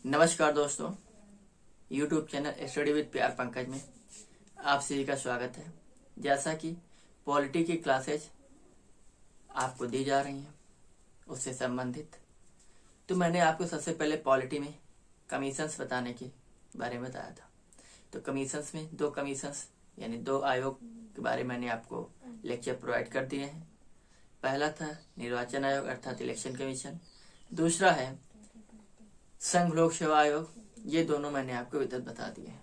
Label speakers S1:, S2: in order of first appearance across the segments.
S1: नमस्कार दोस्तों, YouTube channel study with प्यार पंकज में आप सभी का स्वागत है। जैसा कि पॉलिटी की क्लासेज आपको दी जा रही हैं उससे संबंधित, तो मैंने आपको सबसे पहले पॉलिटी में कमीशंस बताने के बारे में बताया था। तो कमीशंस में दो कमीशंस यानी दो आयोग के बारे में मैंने आपको लेक्चर प्रोवाइड कर दिए हैं। पहला था निर्वाचन आयोग अर्थात इलेक्शन कमीशन, दूसरा है संघ लोक सेवा आयोग। ये दोनों मैंने आपको विधिवत बता दिए हैं।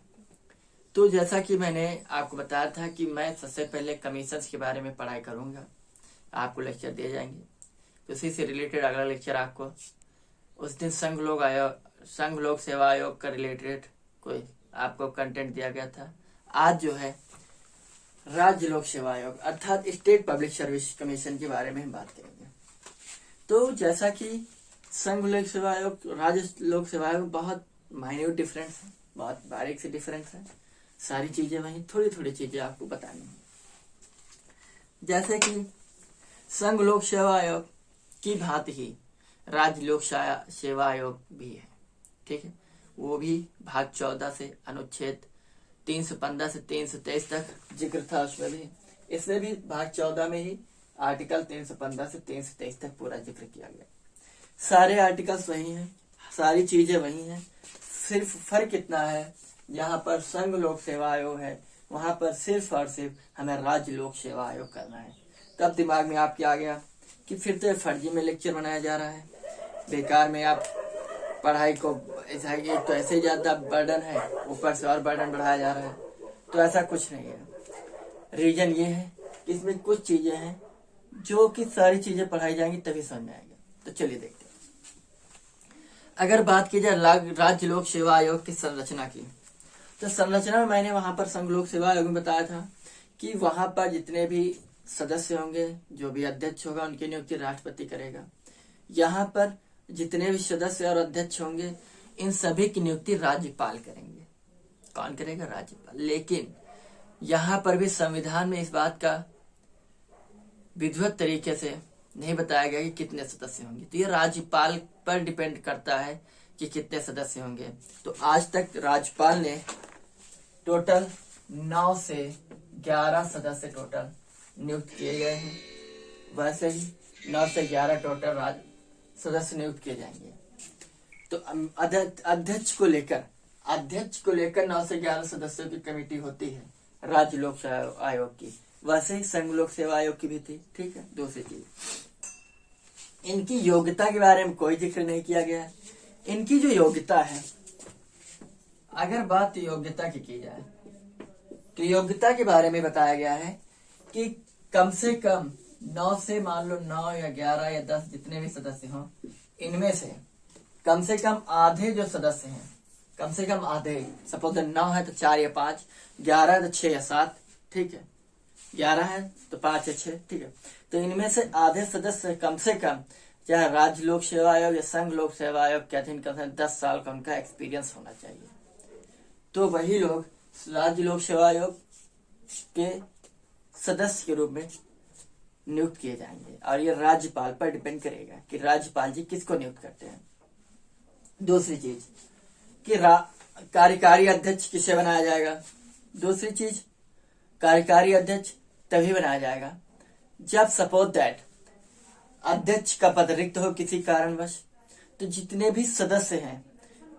S1: तो जैसा कि मैंने आपको बताया था कि मैं सबसे पहले कमीशंस के बारे में पढ़ाई करूंगा, आपको लेक्चर दिए जाएंगे। तो उसी से रिलेटेड अगला लेक्चर आपको उस दिन संघ लोक सेवा आयोग का रिलेटेड कोई आपको कंटेंट दिया गया था। आज जो है राज्य लोक सेवा आयोग अर्थात स्टेट पब्लिक सर्विस कमीशन के बारे में हम बात करेंगे। तो जैसा कि संघ लोक सेवा आयोग राज्य लोक सेवा आयोग बहुत माइन्यूट डिफरेंस है, बहुत बारीक से डिफरेंस है। सारी चीजें वही, थोड़ी थोड़ी चीजें आपको बतानी है। जैसे कि संघ लोक सेवा आयोग की भांति ही राज्य लोक सेवा आयोग भी है, ठीक है। वो भी भाग 14 से अनुच्छेद 315 से 323 तक जिक्र था उसमें भी। इसमें भी भाग 14 में ही आर्टिकल 315 से 323 तक पूरा जिक्र किया गया। सारे आर्टिकल्स वही हैं, सारी चीजें वही हैं, सिर्फ फर्क इतना है यहाँ पर संघ लोक सेवा आयोग है, वहां पर सिर्फ और सिर्फ हमें राज्य लोक सेवा आयोग करना है। तब दिमाग में आपके आ गया कि फिर तो फर्जी में लेक्चर बनाया जा रहा है, बेकार में आप पढ़ाई को ऐसा, एक तो ऐसे ज्यादा बर्डन है, ऊपर से और बर्डन बढ़ाया जा रहा है। तो ऐसा कुछ नहीं है। रीजन ये है कि इसमें कुछ चीजें हैं जो कि सारी चीजें पढ़ाई जाएंगी तभी समझ में आएगा। तो चलिए देखते हैं। अगर बात की जाए राज्य लोक सेवा आयोग की संरचना की, तो संरचना में मैंने वहां पर संघ लोक सेवा आयोग में बताया था कि वहां पर जितने भी सदस्य होंगे, जो भी अध्यक्ष होगा, उनकी नियुक्ति राष्ट्रपति करेगा। यहाँ पर जितने भी सदस्य और अध्यक्ष होंगे, इन सभी की नियुक्ति राज्यपाल करेंगे। कौन करेगा? राज्यपाल। लेकिन यहाँ पर भी संविधान में इस बात का विधिवत तरीके से नहीं बताया गया कि कितने सदस्य होंगे। तो ये राज्यपाल पर डिपेंड करता है कि कितने सदस्य होंगे। तो आज तक राज्यपाल ने टोटल 9 से 11 सदस्य टोटल नियुक्त किए गए हैं। वैसे ही 9 से 11 टोटल सदस्य नियुक्त किए जाएंगे। तो अध्यक्ष को लेकर 9 से 11 सदस्यों की कमेटी होती है राज्य लोक सेवा आयोग की। वैसे ही संघ लोक सेवा आयोग की भी थी, ठीक है। दूसरी चीज, इनकी योग्यता के बारे में कोई जिक्र नहीं किया गया है। इनकी जो योग्यता है, अगर बात योग्यता की जाए तो योग्यता के बारे में बताया गया है कि कम से कम 9 से मान लो 9 या 11 या 10 जितने भी सदस्य हों, इनमें से कम आधे जो सदस्य हैं, कम से कम आधे, सपोज 9 है तो 4 या 5, 11 है तो 6 या 7, ठीक है। 11 है तो 5 या 6, ठीक है। तो इनमें से आधे सदस्य कम से कम, चाहे राज्य लोक सेवा आयोग या संघ लोक सेवा आयोग के अधीन कम से 10 साल का उनका एक्सपीरियंस होना चाहिए। तो वही लोग राज्य लोक सेवा आयोग के सदस्य के रूप में नियुक्त किए जाएंगे। और ये राज्यपाल पर डिपेंड करेगा कि राज्यपाल जी किसको नियुक्त करते हैं। दूसरी चीज कि कार्यकारी अध्यक्ष किसे बनाया जाएगा। दूसरी चीज, कार्यकारी अध्यक्ष तभी बनाया जाएगा जब सपोज दैट अध्यक्ष का पद रिक्त हो किसी कारणवश। तो जितने भी सदस्य हैं,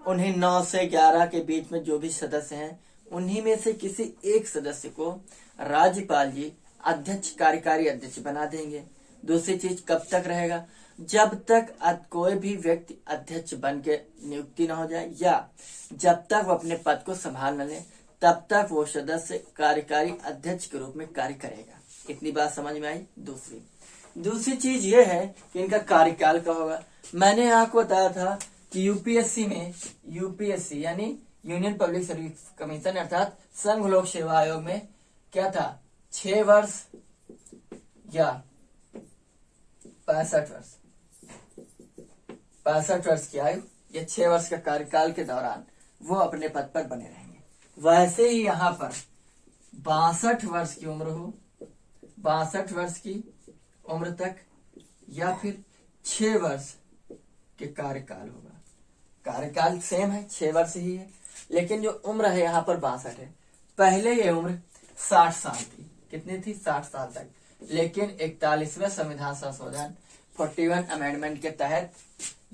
S1: उन्हें 9 से 11 के बीच में जो भी सदस्य हैं, उन्हीं में से किसी एक सदस्य को राज्यपाल जी अध्यक्ष, कार्यकारी अध्यक्ष बना देंगे। दूसरी चीज, कब तक रहेगा? जब तक कोई भी व्यक्ति अध्यक्ष बन के नियुक्ति न हो जाए या जब तक वो अपने पद को संभाल न ले, तब तक वो सदस्य कार्यकारी अध्यक्ष के रूप में कार्य करेगा। इतनी बात समझ में आई। दूसरी चीज ये है कि इनका कार्यकाल का होगा। मैंने आपको बताया था कि यूपीएससी यानी यूनियन पब्लिक सर्विस कमीशन अर्थात संघ लोक सेवा आयोग में क्या था, 6 वर्ष या 65 वर्ष की आयु या 6 वर्ष का कार्यकाल के दौरान वो अपने पद पर बने रहेंगे। वैसे ही यहाँ पर 62 वर्ष की उम्र हो, 62 वर्ष की उम्र तक या फिर 6 वर्ष के कार्यकाल होगा। कार्यकाल सेम है, 6 वर्ष ही है, लेकिन जो उम्र है यहाँ पर 62 है। पहले ये उम्र 60 साल थी। कितनी थी? 60 साल तक। लेकिन 41वें संविधान संशोधन 41 अमेंडमेंट के तहत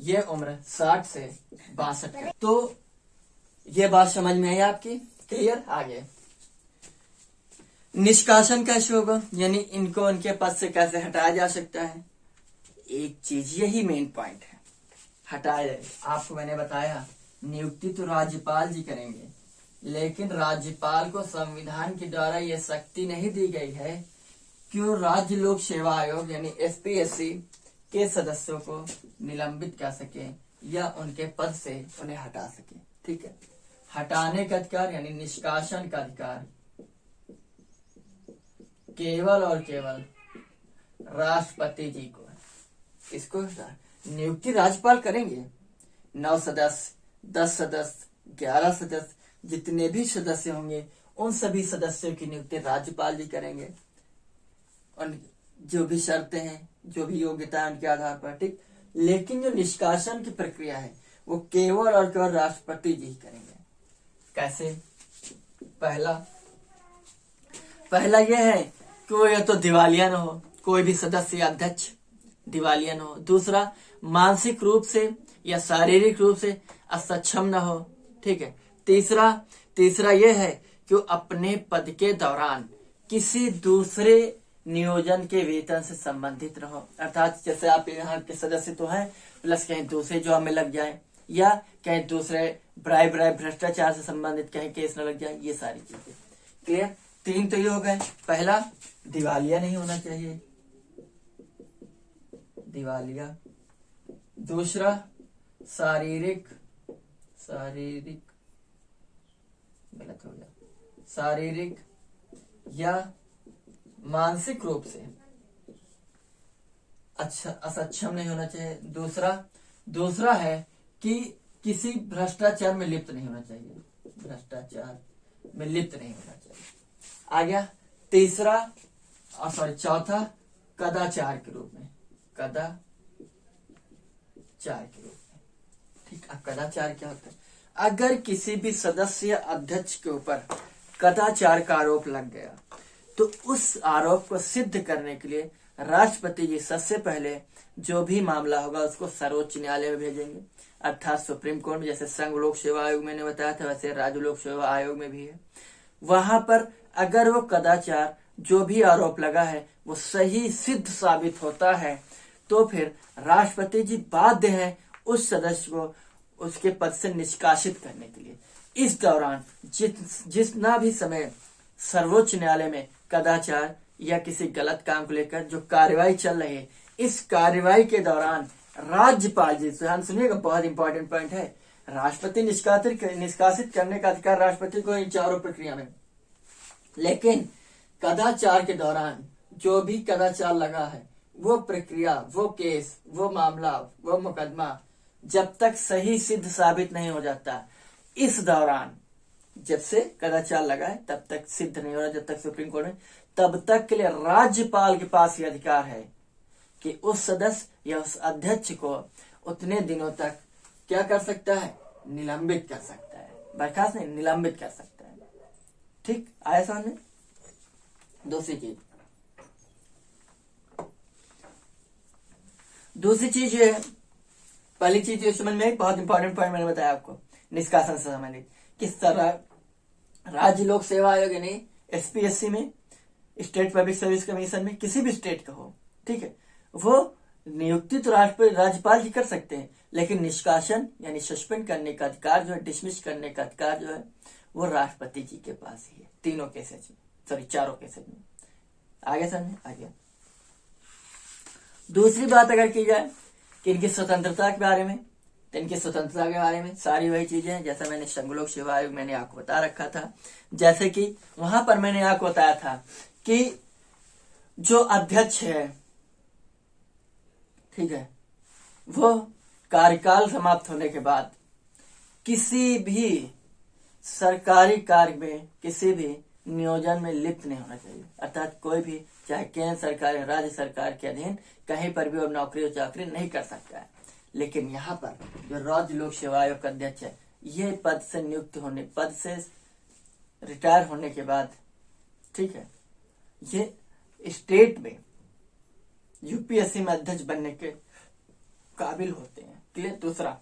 S1: ये उम्र 60 से 62 है। तो ये बात समझ में आई आपकी? क्लियर? आगे निष्कासन कैसे होगा, यानी इनको उनके पद से कैसे हटाया जा सकता है? एक चीज, यही मेन पॉइंट है, हटाया जाए। आपको मैंने बताया नियुक्ति तो राज्यपाल जी करेंगे, लेकिन राज्यपाल को संविधान के द्वारा यह शक्ति नहीं दी गई है कि वो राज्य लोक सेवा आयोग यानी एसपीएससी के सदस्यों को निलंबित कर सके या उनके पद से उन्हें हटा सके। ठीक है, हटाने का अधिकार यानी निष्कासन का अधिकार केवल और केवल राष्ट्रपति जी को है। इसको नियुक्ति राज्यपाल करेंगे। 9 सदस्य, 10 सदस्य, 11 सदस्य, जितने भी सदस्य होंगे उन सभी सदस्यों की नियुक्ति राज्यपाल जी करेंगे, और जो भी शर्तें हैं, जो भी योग्यता है उनके आधार पर। ठीक, लेकिन जो निष्कासन की प्रक्रिया है वो केवल और केवल राष्ट्रपति जी करेंगे। कैसे? पहला यह है कि वो या तो दिवालिया न हो, कोई भी सदस्य या अध्यक्ष दिवालिया न हो। दूसरा, मानसिक रूप से या शारीरिक रूप से असक्षम न हो। ठीक है। तीसरा यह है कि वो अपने पद के दौरान किसी दूसरे नियोजन के वेतन से संबंधित न हो, अर्थात जैसे आप यहाँ के सदस्य तो हैं, प्लस कहीं दूसरे जॉब में लग जाए या कहीं दूसरे ब्राइब भ्रष्टाचार से संबंधित कहीं केस न लग जाए, ये सारी चीजें। क्लियर? 3 तो ये हो गए। पहला, दिवालिया नहीं होना चाहिए, दिवालिया। दूसरा, शारीरिक गलत हो गया, शारीरिक या मानसिक रूप से असक्षम नहीं होना चाहिए। दूसरा है कि किसी भ्रष्टाचार में लिप्त नहीं होना चाहिए, भ्रष्टाचार में लिप्त नहीं होना चाहिए। आ गया। चौथा, कदाचार के रूप में, ठीक। अब कदाचार क्या होता है? अगर किसी भी सदस्य या अध्यक्ष के ऊपर कदाचार का आरोप लग गया तो उस आरोप को सिद्ध करने के लिए राष्ट्रपति जी सबसे पहले जो भी मामला होगा उसको सर्वोच्च न्यायालय में भेजेंगे, अर्थात सुप्रीम कोर्ट में। जैसे संघ लोक सेवा आयोग मैंने बताया था, वैसे राज्य लोक सेवा आयोग में भी है। वहां पर अगर वो कदाचार जो भी आरोप लगा है वो सही सिद्ध साबित होता है तो फिर राष्ट्रपति जी बाध्य हैं उस सदस्य को उसके पद से निष्कासित करने के लिए। इस दौरान जितना भी समय सर्वोच्च न्यायालय में कदाचार या किसी गलत काम को लेकर जो कार्यवाही चल रही है, इस कार्यवाही के दौरान राज्यपाल जी, ध्यान सुनिएगा, बहुत इंपॉर्टेंट पॉइंट है, राष्ट्रपति निष्कासित करने का अधिकार राष्ट्रपति को इन चारों प्रक्रिया में। लेकिन कदाचार के दौरान जो भी कदाचार लगा है वो प्रक्रिया, वो केस, वो मामला, वो मुकदमा जब तक सही सिद्ध साबित नहीं हो जाता, इस दौरान जब से कदाचार लगा है तब तक सिद्ध नहीं हो रहा, जब तक सुप्रीम कोर्ट में, तब तक के लिए राज्यपाल के पास ये अधिकार है कि उस सदस्य या उस अध्यक्ष को उतने दिनों तक क्या कर सकता है? निलंबित कर सकता है, बर्खास्त नहीं, निलंबित कर सकता है। ठीक, आया सामने। दूसरी चीज ये है, पहली चीज जो समझ में बहुत इंपॉर्टेंट पॉइंट मैंने बताया आपको निष्कासन से संबंधित, किस तरह राज्य लोक सेवा आयोग यानी एसपीएससी में, स्टेट पब्लिक सर्विस कमीशन में, किसी भी स्टेट का हो, ठीक है, वो नियुक्ति तो राज्यपाल जी कर सकते हैं, लेकिन निष्कासन यानी सस्पेंड करने का अधिकार जो है, डिसमिस करने का अधिकार जो है, वो राष्ट्रपति जी के पास ही है। चारों केसेज में। आगे समझे? आगे दूसरी बात अगर की जाए कि इनकी स्वतंत्रता के बारे में, तो इनकी स्वतंत्रता के बारे में सारी वही चीजें हैं जैसा मैंने संघ लोक सेवा आयोग मैंने आपको बता रखा था। जैसे कि वहां पर मैंने आपको बताया था कि जो अध्यक्ष है, ठीक है, वो कार्यकाल समाप्त होने के बाद किसी भी सरकारी कार्य में, किसी भी नियोजन में लिप्त नहीं होना चाहिए, अर्थात कोई भी चाहे केंद्र सरकार या राज्य सरकार के अधीन कहीं पर भी और नौकरी और चाकरी नहीं कर सकता है। लेकिन यहाँ पर जो राज्य लोक सेवा आयोग का अध्यक्ष है, ये पद से नियुक्त होने, पद से रिटायर होने के बाद, ठीक है, ये स्टेट में यूपीएससी में अध्यक्ष बनने के काबिल होते हैं। क्लियर। दूसरा,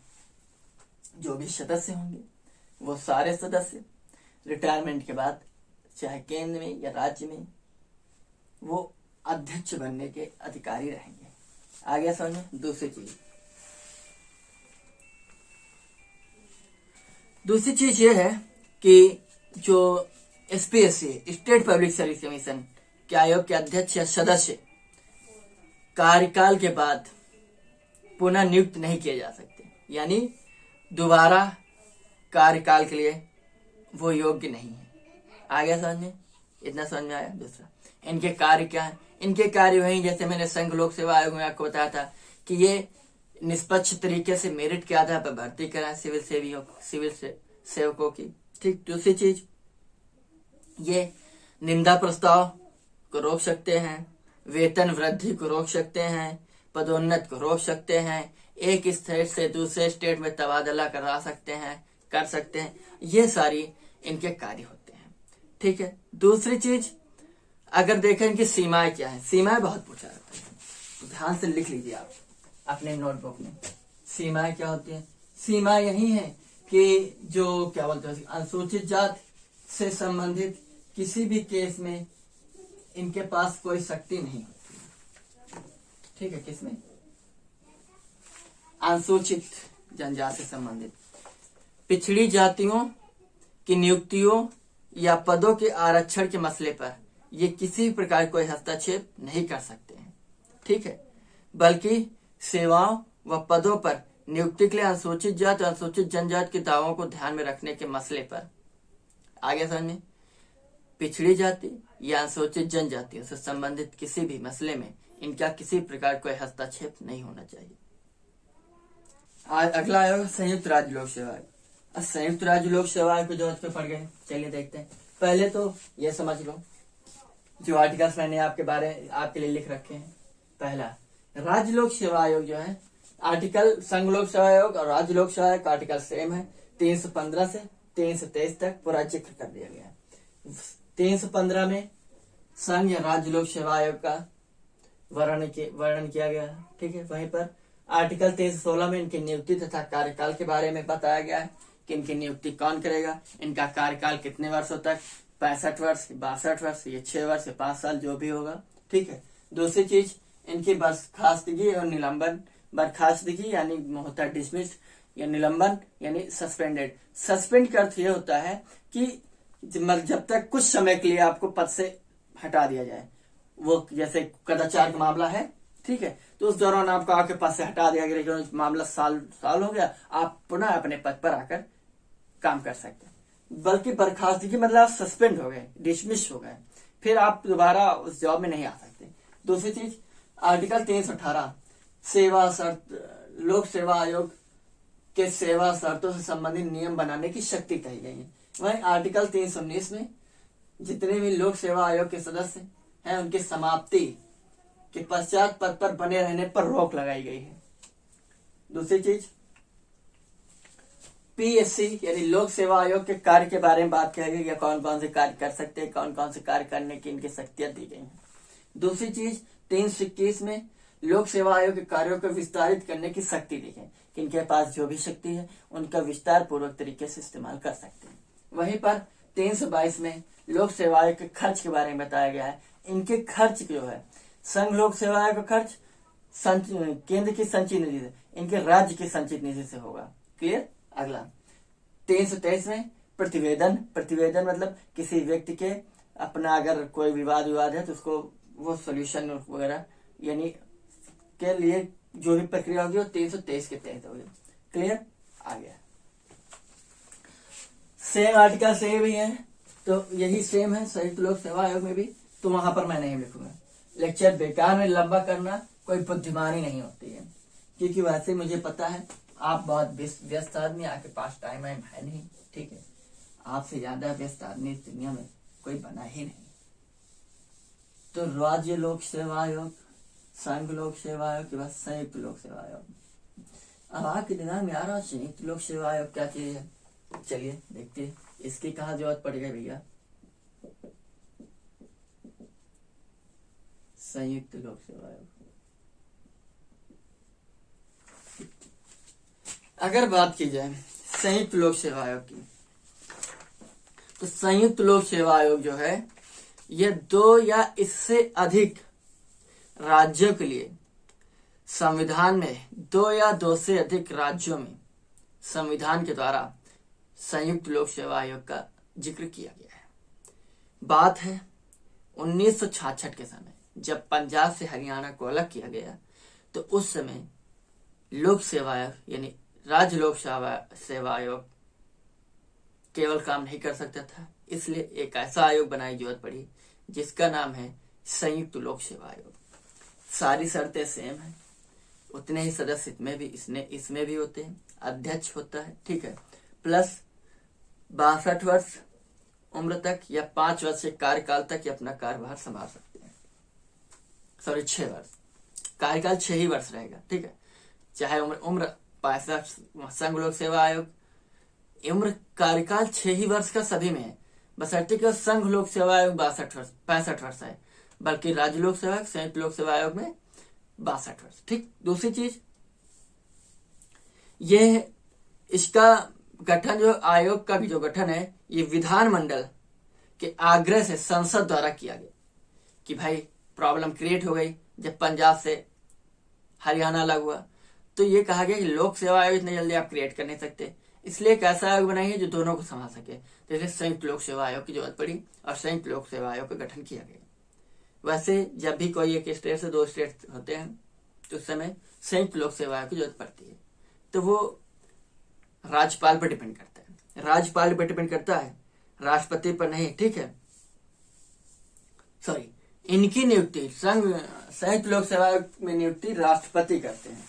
S1: जो भी सदस्य होंगे वो सारे सदस्य रिटायरमेंट के बाद चाहे केंद्र में या राज्य में वो अध्यक्ष बनने के अधिकारी रहेंगे। आगे समझ। दूसरी चीज ये है कि जो SPSC, state public service commission के आयोग के अध्यक्ष या सदस्य कार्यकाल के बाद पुनः नियुक्त नहीं किए जा सकते, यानी दोबारा कार्यकाल के लिए वो योग्य नहीं है। आगे समझ में, इतना समझ में आया। दूसरा, इनके कार्य क्या है? इनके कार्य वही जैसे मैंने संघ लोक सेवा आयोग में आपको बताया था कि ये निष्पक्ष तरीके से मेरिट के आधार पर भर्ती कराए सिविल सेवकों की। ठीक। दूसरी चीज, ये निंदा प्रस्ताव को रोक सकते हैं, वेतन वृद्धि को रोक सकते हैं, पदोन्नत को रोक सकते हैं, एक स्टेट से दूसरे स्टेट में तबादला कर सकते हैं। ये सारी इनके कार्य होते हैं। ठीक है। दूसरी चीज, अगर देखें इनकी सीमाएं क्या है, सीमाएं बहुत पूछा जाता है, ध्यान से लिख लीजिए आप अपने नोटबुक में। सीमाएं क्या होती हैं? सीमाएं यही है कि जो क्या बोलते हैं, अनुसूचित जाति से संबंधित किसी भी केस में इनके पास कोई शक्ति नहीं होती। ठीक है। किसमें? अनुसूचित जनजाति से संबंधित पिछड़ी जातियों की नियुक्तियों या पदों के आरक्षण के मसले पर ये किसी प्रकार कोई हस्तक्षेप नहीं कर सकते हैं। ठीक है। बल्कि सेवाओं व पदों पर नियुक्ति के लिए अनुसूचित जाति और अनुसूचित जनजाति के दावों को ध्यान में रखने के मसले पर, आगे समझिए, पिछड़ी जाति या अनुसूचित जनजातियों से संबंधित किसी भी मसले में इनका किसी प्रकार कोई हस्तक्षेप नहीं होना चाहिए। अगला आयोग संयुक्त राज्य लोक सेवा आयोग। संयुक्त राज्य लोक सेवा आयोग को जो पे पड़ गए, चलिए देखते हैं। पहले तो ये समझ लो जो आर्टिकल्स मैंने आपके लिए लिख रखे हैं। पहला, राज्य लोक सेवा आयोग जो है, आर्टिकल संघ लोक सेवा आयोग और राज्य लोक सेवा आयोग का आर्टिकल सेम है। 315 से 323 तक पूरा जिक्र कर दिया गया है। 315 में संघ या राज्य लोक सेवा आयोग का वर्णन किया गया है। ठीक है। वहीं पर आर्टिकल 316 में इनकी नियुक्ति तथा कार्यकाल के बारे में बताया गया है कि इनकी नियुक्ति कौन करेगा, इनका कार्यकाल कितने वर्षों तक, 65 वर्ष, 62 वर्ष, ये 6 वर्ष, 5 साल, जो भी होगा। ठीक है। दूसरी चीज, इनकी बर्खास्तगी और निलंबन। बर्खास्तगी यानी होता है डिसमिस, या निलंबन यानी सस्पेंडेड। सस्पेंड का अर्थ ये होता है कि जब तक कुछ समय के लिए आपको पद से हटा दिया जाए, वो जैसे कदाचार का मामला है, ठीक है, तो उस दौरान आपको आपके पास से हटा दिया गया, मामला साल हो गया, आप पुनः अपने पद पर आकर काम कर सकते हैं। बल्कि बर्खास्तगी मतलब आप सस्पेंड हो गए, डिसमिस हो गए, फिर आप दोबारा उस जॉब में नहीं आ सकते। दूसरी चीज, आर्टिकल 318 सेवा शर्त, लोक सेवा आयोग के सेवा शर्तों से संबंधित नियम बनाने की शक्ति कही गई है। वहीं आर्टिकल 319 में जितने भी लोक सेवा आयोग के सदस्य हैं उनकी समाप्ति के पश्चात पद पर बने रहने पर रोक लगाई गई है। दूसरी चीज, पीएससी यानी लोक सेवा आयोग के कार्य के बारे में बात की गई, कौन कौन से कार्य कर सकते हैं, कौन कौन से कार्य करने की इनकी शक्तियां दी गई हैं। दूसरी चीज, 321 में लोक सेवा आयोग के कार्यों को विस्तारित करने की शक्ति दी है कि इनके पास जो भी शक्ति है उनका विस्तार पूर्वक तरीके से इस्तेमाल कर सकते हैं। वहीं पर 322 में लोक सेवा आयोग के खर्च के बारे में बताया गया है। इनके खर्च जो है, संघ लोक सेवा आयोग का खर्च केंद्र की संचित निधि से, इनके राज्य की संचित निधि से होगा। क्लियर। अगला 323 में प्रतिवेदन मतलब किसी व्यक्ति के अपना अगर कोई विवाद है तो उसको वो सोल्यूशन वगैरह यानी के लिए जो भी प्रक्रिया होगी वो 323 के तहत होगी। क्लियर। आ गया। सेम आर्टिकल सेम ही है, तो यही सेम है संयुक्त लोक सेवा आयोग में भी, तो वहां पर मैं नहीं लिखूंगा। लेक्चर बेकार में लंबा करना कोई बुद्धिमानी नहीं होती है, क्योंकि वैसे मुझे पता है आप बहुत व्यस्त आदमी, आपके पास टाइम है नहीं। ठीक है। आपसे ज्यादा व्यस्त आदमी इस दुनिया में कोई बना ही नहीं। तो राज्य लोक सेवा आयोग, संघ लोक सेवा आयोग के बाद संयुक्त लोक सेवा आयोग, अब आपके दिमाग में आ रहा संयुक्त लोक सेवा आयोग क्या चीज है? चलिए देखते हैं इसकी कहाँ जरूरत पड़ेगा भैया। संयुक्त लोक सेवा आयोग, अगर बात की जाए संयुक्त लोक सेवा आयोग की, तो संयुक्त लोक सेवा आयोग जो है यह 2 या इससे अधिक राज्यों के लिए संविधान में 2 या 2 से अधिक राज्यों में संविधान के द्वारा संयुक्त लोक सेवा आयोग का जिक्र किया गया है। बात है 1966 के समय, जब पंजाब से हरियाणा को अलग किया गया, तो उस समय लोक सेवा आयोग यानी राज्य लोक सेवा आयोग केवल काम नहीं कर सकता था, इसलिए एक ऐसा आयोग बनाने की जरूरत पड़ी जिसका नाम है संयुक्त लोक सेवा आयोग। सारी शर्तें सेम है, उतने ही सदस्य इसमें भी होते हैं, अध्यक्ष होता है, ठीक है, प्लस 62 वर्ष उम्र तक या 5 वर्ष के कार्यकाल तक ये अपना कार्यभार संभाल सकते हैं। 6 वर्ष कार्यकाल 6 ही वर्ष रहेगा, ठीक है, चाहे उम्र 65 संघ लोक सेवा आयोग उम्र कार्यकाल 6 ही वर्ष का सभी में है, बशर्ते कि संघ लोक सेवा आयोग 65 वर्ष है, बल्कि राज्य लोक सेवा संयुक्त लोक सेवा आयोग में 62 वर्ष। ठीक, दूसरी चीज ये इसका गठन, जो आयोग का भी जो गठन है, ये विधानमंडल के आग्रह से संसद द्वारा किया गया कि भाई प्रॉब्लम क्रिएट हो गई जब पंजाब से हरियाणा अलग हुआ, तो ये कहा गया कि लोक सेवा आयोग इतनी जल्दी आप क्रिएट कर नहीं सकते, इसलिए एक ऐसा आयोग बनाइए जो दोनों को संभाल सके। तो इसलिए संयुक्त लोक सेवा आयोग की जरूरत पड़ी और संयुक्त लोक सेवा आयोग का गठन किया गया। वैसे जब भी कोई एक स्टेट से 2 स्टेट होते हैं तो उस समय संयुक्त लोक सेवा आयोग की जरूरत पड़ती है, तो वो राज्यपाल पर डिपेंड करता है, राज्यपाल पर डिपेंड करता है, राष्ट्रपति पर नहीं, ठीक है। सॉरी, इनकी नियुक्ति संयुक्त लोक सेवा आयोग में नियुक्ति राष्ट्रपति करते हैं।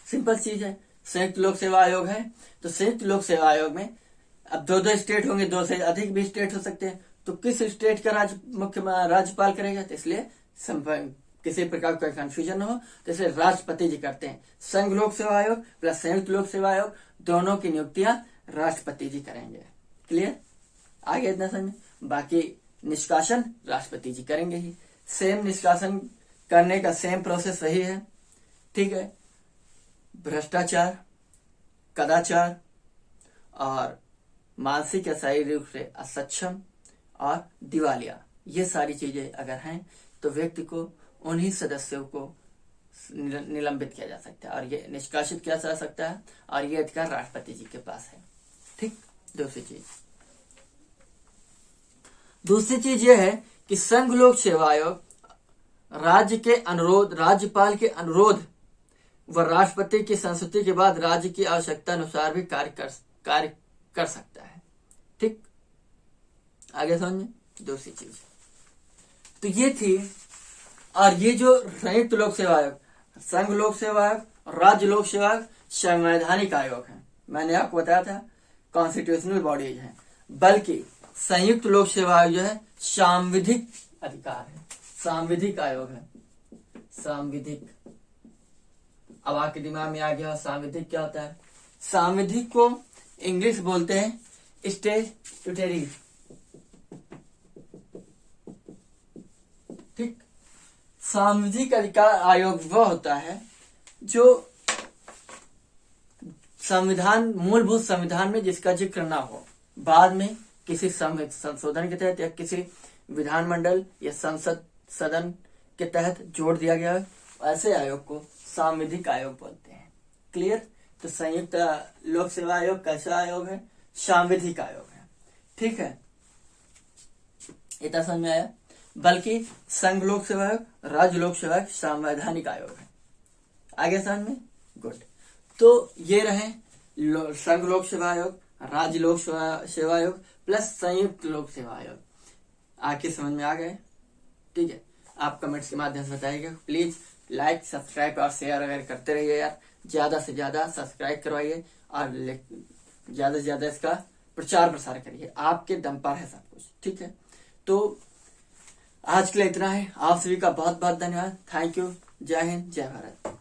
S1: सिंपल चीज है, संयुक्त लोक सेवा आयोग है तो संयुक्त लोक सेवा आयोग में अब 2 स्टेट होंगे, 2 से अधिक भी स्टेट हो सकते हैं, तो किस स्टेट का मुख्य राज्यपाल करेगा, तो इसलिए किसी प्रकार का कंफ्यूजन न हो, तो इसलिए राष्ट्रपति जी करते हैं। संघ लोक सेवा आयोग प्लस संयुक्त लोक सेवा आयोग दोनों की नियुक्तियां राष्ट्रपति जी करेंगे। क्लियर, आगे इतना समझ। बाकी निष्कासन राष्ट्रपति जी करेंगे ही, सेम निष्कासन करने का सेम प्रोसेस वही है, ठीक है। भ्रष्टाचार, कदाचार और मानसिक या शारीरिक रूप से असक्षम और दिवालिया, ये सारी चीजें अगर हैं तो व्यक्ति को उन्हीं सदस्यों को निलंबित किया जा सकता है और ये निष्कासित किया जा सकता है, और ये अधिकार राष्ट्रपति जी के पास है। ठीक, दूसरी चीज ये है कि संघ लोक सेवा आयोग राज्यपाल के अनुरोध व राष्ट्रपति की संस्तुति के बाद राज्य की आवश्यकता अनुसार भी कार्य कर सकता है। ठीक, आगे समझे। दूसरी चीज तो ये थी, और ये जो संयुक्त लोक सेवा आयोग, संघ लोक सेवा आयोग और राज्य लोक सेवा आयोग संवैधानिक आयोग है, मैंने आपको बताया था कॉन्स्टिट्यूशनल बॉडीज हैं, बल्कि संयुक्त लोक सेवा आयोग जो है सांविधिक अधिकार है, सांविधिक आयोग है, सांविधिक। अब आपके दिमाग में आ गया सांविधिक क्या होता है। सांविधिक को इंग्लिश बोलते हैं स्टैट्यूटरी। ठीक, सांविधिक अधिकार आयोग वह होता है जो संविधान, मूलभूत संविधान में जिसका जिक्र ना हो, बाद में किसी संशोधन के तहत या किसी विधानमंडल या संसद सदन के तहत जोड़ दिया गया है, ऐसे आयोग को सांविधिक आयोग बोलते हैं। क्लियर। तो संयुक्त लोक सेवा आयोग कैसा आयोग है, सांविधिक आयोग है। ठीक है, इतना समझ में आया। बल्कि संघ लोक सेवा आयोग, राज्य लोक सेवा आयोग संवैधानिक आयोग है। आगे समझ में, गुड। तो ये रहे संघ लोक सेवा आयोग, राज्य लोक सेवा आयोग प्लस संयुक्त लोक सेवा आयोग। आके समझ में आ गए। ठीक है, आप कमेंट्स के माध्यम से बताइएगा। प्लीज लाइक, सब्सक्राइब और शेयर अगर करते रहिए यार, ज्यादा से ज्यादा सब्सक्राइब करवाइए और ज्यादा से ज्यादा इसका प्रचार प्रसार करिए। आपके दम पर है सब कुछ। ठीक है, तो आज के लिए इतना है। आप सभी का बहुत बहुत धन्यवाद। Thank you. जय हिंद, जय भारत।